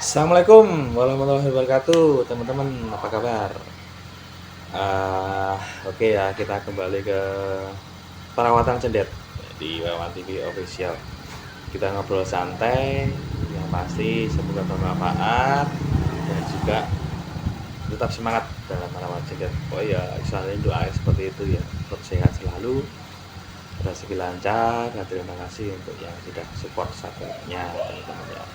Assalamualaikum warahmatullahi wabarakatuh, teman-teman. Apa kabar? Oke ya, kita kembali ke perawatan cendet di Wawan TV Official. Kita ngobrol santai, yang pasti semoga bermanfaat dan juga tetap semangat dalam merawat cendet. Oh ya, istilahnya doa seperti itu ya, tetap sehat selalu, rezeki lancar, dan terima kasih untuk yang sudah support sahabatnya, teman-teman ya.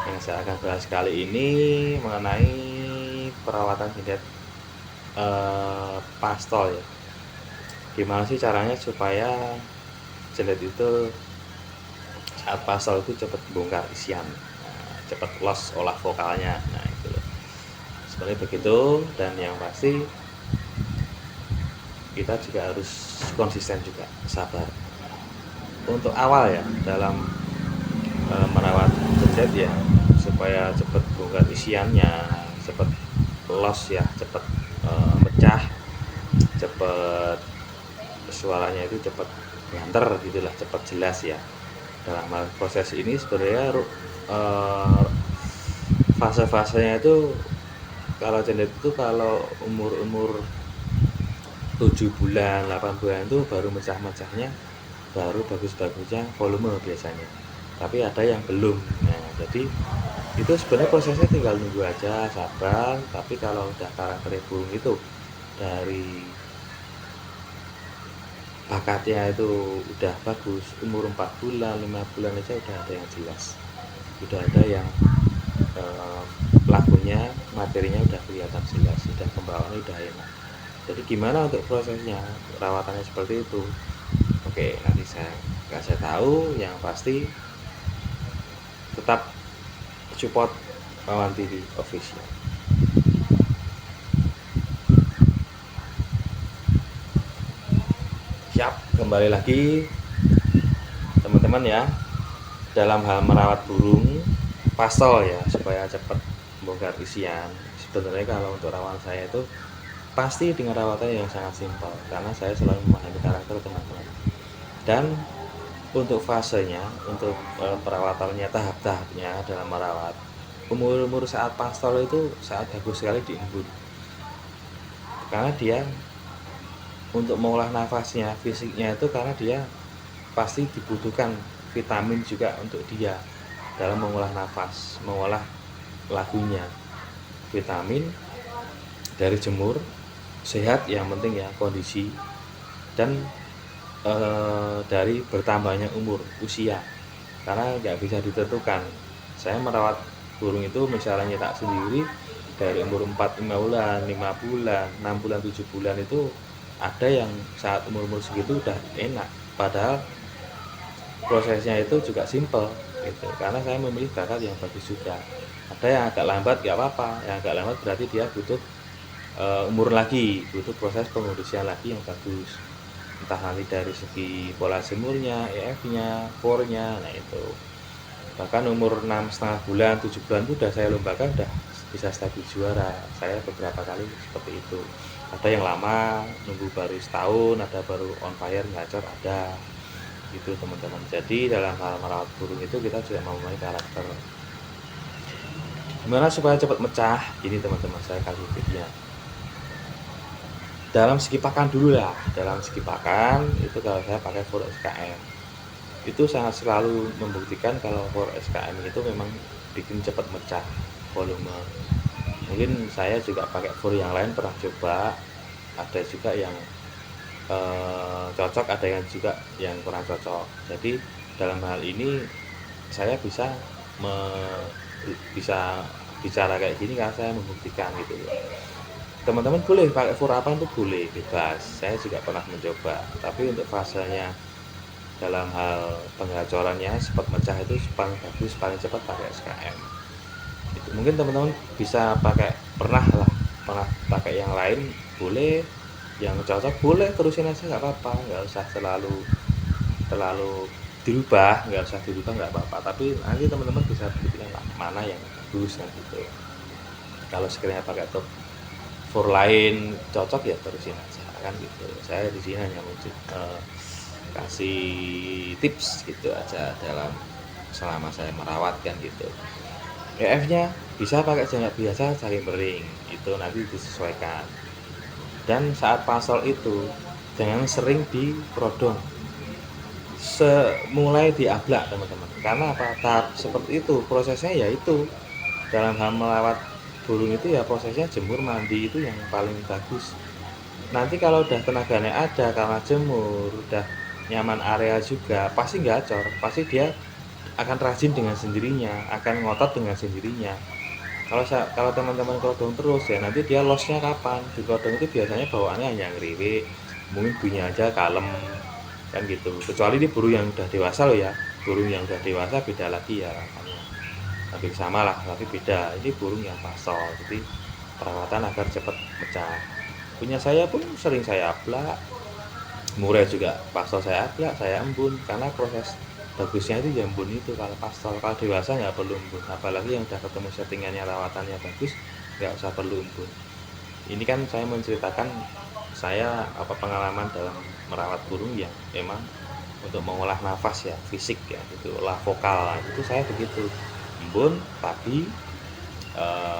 Yang saya akan bahas kali ini mengenai perawatan cendet pastol ya. Gimana sih caranya supaya cendet itu saat pastol itu cepat bongkar isian, cepat loss olah vokalnya. Nah itu loh. Sebenarnya begitu, dan yang pasti kita juga harus konsisten juga, sabar. Untuk awal ya dalam merawat cendet ya, supaya cepat bongkar isiannya, cepat loss ya, cepat mecah, cepat suaranya itu cepat nyanter gitulah, cepat jelas ya. Dalam proses ini sebenarnya fase-fasenya itu, kalau cendet itu kalau umur 7 bulan 8 bulan itu baru mecah-mecahnya, baru bagus-bagusnya volume biasanya, tapi ada yang belum. Nah jadi itu sebenarnya prosesnya tinggal nunggu aja, sabar. Tapi kalau udah karakter burung itu dari bakatnya itu udah bagus, umur 4 bulan 5 bulan aja udah ada yang jelas, udah ada yang eh, lagunya, materinya udah kelihatan jelas, sudah pembawaannya udah enak. Jadi gimana untuk prosesnya, perawatannya seperti itu. Oke, nanti saya kasih tahu. Yang pasti tetap support Wawan TV Official. Siap, kembali lagi teman-teman ya, dalam hal merawat burung pastol ya, supaya cepat bongkar isian. Sebenarnya kalau untuk rawatan saya itu pasti dengan rawatan yang sangat simpel, karena saya selalu memahami karakter teman-teman. Dan untuk fasenya, untuk perawatannya, tahap-tahapnya dalam merawat, umur-umur saat pastol itu saat bagus sekali di embun, karena dia untuk mengolah nafasnya, fisiknya itu, karena dia pasti dibutuhkan vitamin juga untuk dia dalam mengolah nafas, mengolah lagunya. Vitamin dari jemur, sehat yang penting ya, kondisi, dan dari bertambahnya umur, usia, karena nggak bisa ditentukan. Saya merawat burung itu misalnya nyetak sendiri dari umur 4 5 bulan 5 bulan 6 bulan 7 bulan, itu ada yang saat umur-umur segitu udah enak, padahal prosesnya itu juga simple gitu, karena saya memilih bakat yang bagus juga. Ada yang agak lambat, nggak apa-apa. Yang agak lambat berarti dia butuh umur lagi, butuh proses pengurusian lagi yang bagus, entah nanti dari segi pola jemurnya, EF-nya, core-nya. Nah itu bahkan umur 6,5 bulan 7 bulan itu udah saya lombakan, udah bisa stabil juara. Saya beberapa kali seperti itu. Ada yang lama nunggu baru setahun, ada baru on fire ngacor, ada gitu teman-teman. Jadi dalam hal merawat burung itu kita juga mempunyai karakter. Gimana supaya cepat mecah? Ini teman-teman, saya kasih tipsnya. Dalam segi pakan dulu lah. Dalam segi pakan itu kalau saya pakai for SKM, itu sangat selalu membuktikan kalau for SKM itu memang bikin cepat mecah volume. Mungkin saya juga pakai for yang lain, pernah coba, ada juga yang cocok, ada yang juga yang kurang cocok. Jadi dalam hal ini saya bisa bicara kayak gini karena saya membuktikan gitu loh. Teman-teman boleh pakai for apa itu boleh, bebas. Saya juga pernah mencoba, tapi untuk fasenya dalam hal pengacorannya cepat mecah itu paling bagus, paling cepat pakai SKM. Itu mungkin teman-teman bisa pakai, pernah pakai yang lain boleh, yang cocok boleh terusin aja, nggak apa-apa, nggak usah terlalu terlalu dirubah, nggak apa-apa. Tapi nanti teman-teman bisa buktikan mana yang bagus kan gitu. Kalau sekiranya pakai top for lain cocok ya terusin aja kan gitu. Saya di sini hanya kasih tips gitu aja dalam selama saya merawat kan gitu. EF-nya bisa pakai jangka biasa saking bering, itu nanti disesuaikan. Dan saat pasol itu jangan sering diprodong, mulai diablak teman-teman. Karena apa? Tahap seperti itu prosesnya yaitu dalam hal melawat burung itu ya prosesnya jemur mandi itu yang paling bagus. Nanti kalau udah tenaganya ada karena jemur, udah nyaman area juga, pasti gacor, pasti dia akan rajin dengan sendirinya, akan ngotot dengan sendirinya. Kalau teman-teman kerodong terus ya nanti dia lossnya kapan? Di kerodong itu biasanya bawaannya hanya ngeriwik, mungkin bunyi aja kalem kan gitu. Kecuali ini burung yang udah dewasa loh ya, burung yang udah dewasa beda lagi ya rasanya. Hampir sama lah tapi beda. Ini burung yang pasol, jadi perawatan agar cepat pecah. Punya saya pun sering saya ablak, murai juga pasol saya ablak, saya embun, karena proses bagusnya itu ya embun itu kalau pasol. Kalau dewasa nggak perlu embun, apalagi yang udah ketemu settingannya rawatannya bagus nggak usah perlu embun. Ini kan saya menceritakan saya apa pengalaman dalam merawat burung yang memang untuk mengolah nafas ya, fisik ya, itu olah vokal itu saya begitu, embun pagi,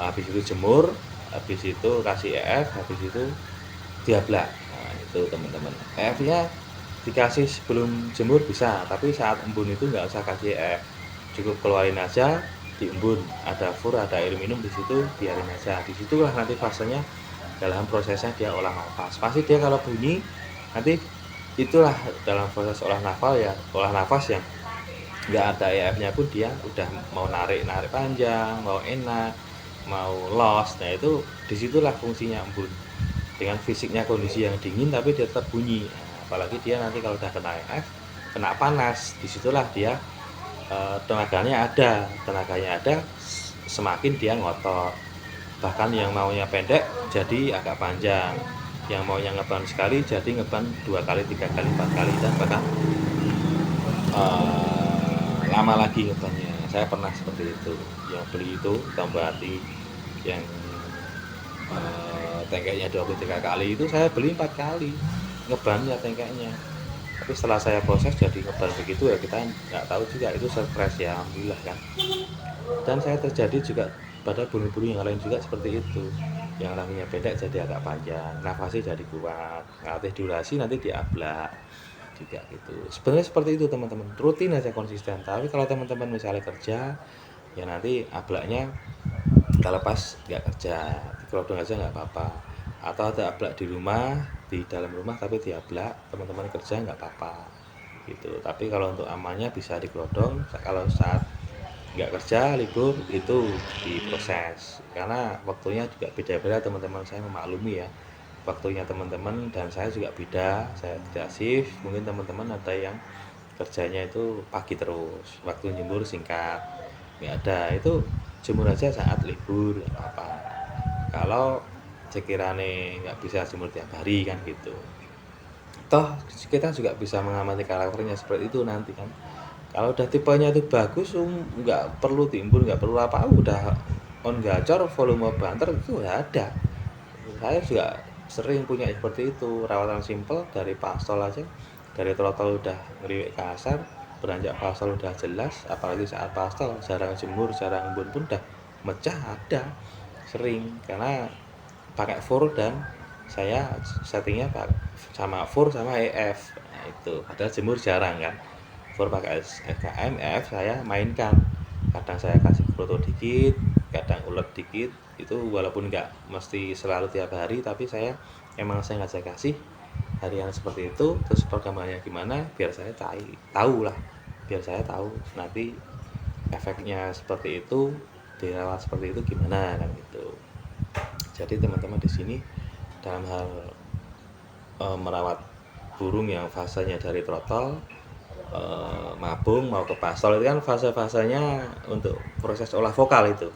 habis itu jemur, habis itu kasih EF, habis itu diablak. Nah itu teman-teman, EF-nya dikasih sebelum jemur bisa, tapi saat embun itu nggak usah kasih EF, cukup keluarin aja diembun, ada fur, ada air minum di situ, biarin aja. Disitulah nanti fasenya dalam prosesnya dia olah nafas. Pasti dia kalau bunyi nanti itulah dalam proses olah nafas ya, olah nafas yang nggak ada EF-nya pun dia udah mau narik panjang, mau enak, mau lost. Nah itu disitulah fungsinya embun, dengan fisiknya kondisi yang dingin tapi dia tetap bunyi. Nah, apalagi dia nanti kalau udah kena EF, kena panas, disitulah dia tenaganya ada, semakin dia ngotot. Bahkan yang maunya pendek jadi agak panjang, yang maunya ngeban sekali jadi ngeban 2 kali, 3 kali, 4 kali, dan bahkan lama lagi ngebannya. Saya pernah seperti itu, yang beli itu tambah hati yang tengkeknya 23 kali itu saya beli 4 kali ngebannya tengkeknya, tapi setelah saya proses jadi ngeban begitu ya kita nggak tahu juga, itu surprise ya, alhamdulillah kan. Dan saya terjadi juga pada burung-burung yang lain juga seperti itu, yang rambutnya pendek jadi agak panjang, nafasnya jadi kuat, ngelatih durasi nanti diablak juga gitu. Sebenarnya seperti itu teman-teman, rutin aja konsisten. Tapi kalau teman-teman misalnya kerja ya nanti ablaknya kalau pas nggak kerja dikerudung aja nggak apa-apa, atau ada ablak di rumah, di dalam rumah tapi diablak, teman-teman kerja nggak apa-apa gitu. Tapi kalau untuk amannya bisa dikerudung, kalau saat nggak kerja libur itu diproses, karena waktunya juga beda-beda teman-teman, saya memaklumi ya, waktunya teman-teman dan saya juga beda, saya tidak shift, mungkin teman-teman ada yang kerjanya itu pagi terus, waktu jemur singkat, nggak ada, itu jemur aja saat libur nggak apa-apa. Kalau sekiranya nggak bisa jemur tiap hari kan gitu, toh kita juga bisa mengamati karakternya seperti itu nanti kan. Kalau udah tipenya itu bagus, nggak perlu timbun, nggak perlu apa, udah on gacor, volume banter itu ya ada. Saya juga sering punya seperti itu, rawatan simple dari pasol aja, dari trotol udah ngeriwik kasar, beranjak pasol udah jelas, apalagi saat pasol jarang jemur, jarang embun pun udah mecah ada, sering, karena pakai fur dan saya settingnya sama fur sama EF. Nah itu padahal jemur jarang kan, fur pakai SKM, EF saya mainkan, kadang saya kasih foto dikit, kadang ulet dikit, itu walaupun nggak mesti selalu tiap hari, tapi saya ngajak kasih harian seperti itu, terus perkembangannya gimana biar saya tahu lah, biar saya tahu nanti efeknya seperti itu, dirawat seperti itu gimana kan gitu. Jadi teman-teman di sini dalam hal merawat burung yang fasenya dari trotol, mabung mau ke pasol itu kan fase-fasenya untuk proses olah vokal itu.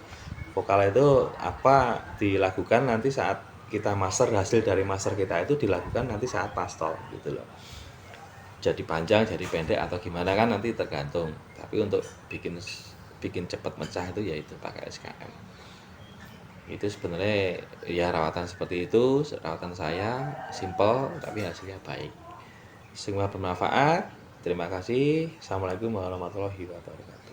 Vokal itu apa dilakukan nanti saat kita master, hasil dari master kita itu dilakukan nanti saat pastol gitu loh. Jadi panjang, jadi pendek atau gimana kan nanti tergantung. Tapi untuk bikin bikin cepat mecah itu yaitu pakai SKM. Itu sebenarnya ya rawatan seperti itu, rawatan saya simple tapi hasilnya baik. Semua bermanfaat. Terima kasih. Assalamualaikum warahmatullahi wabarakatuh.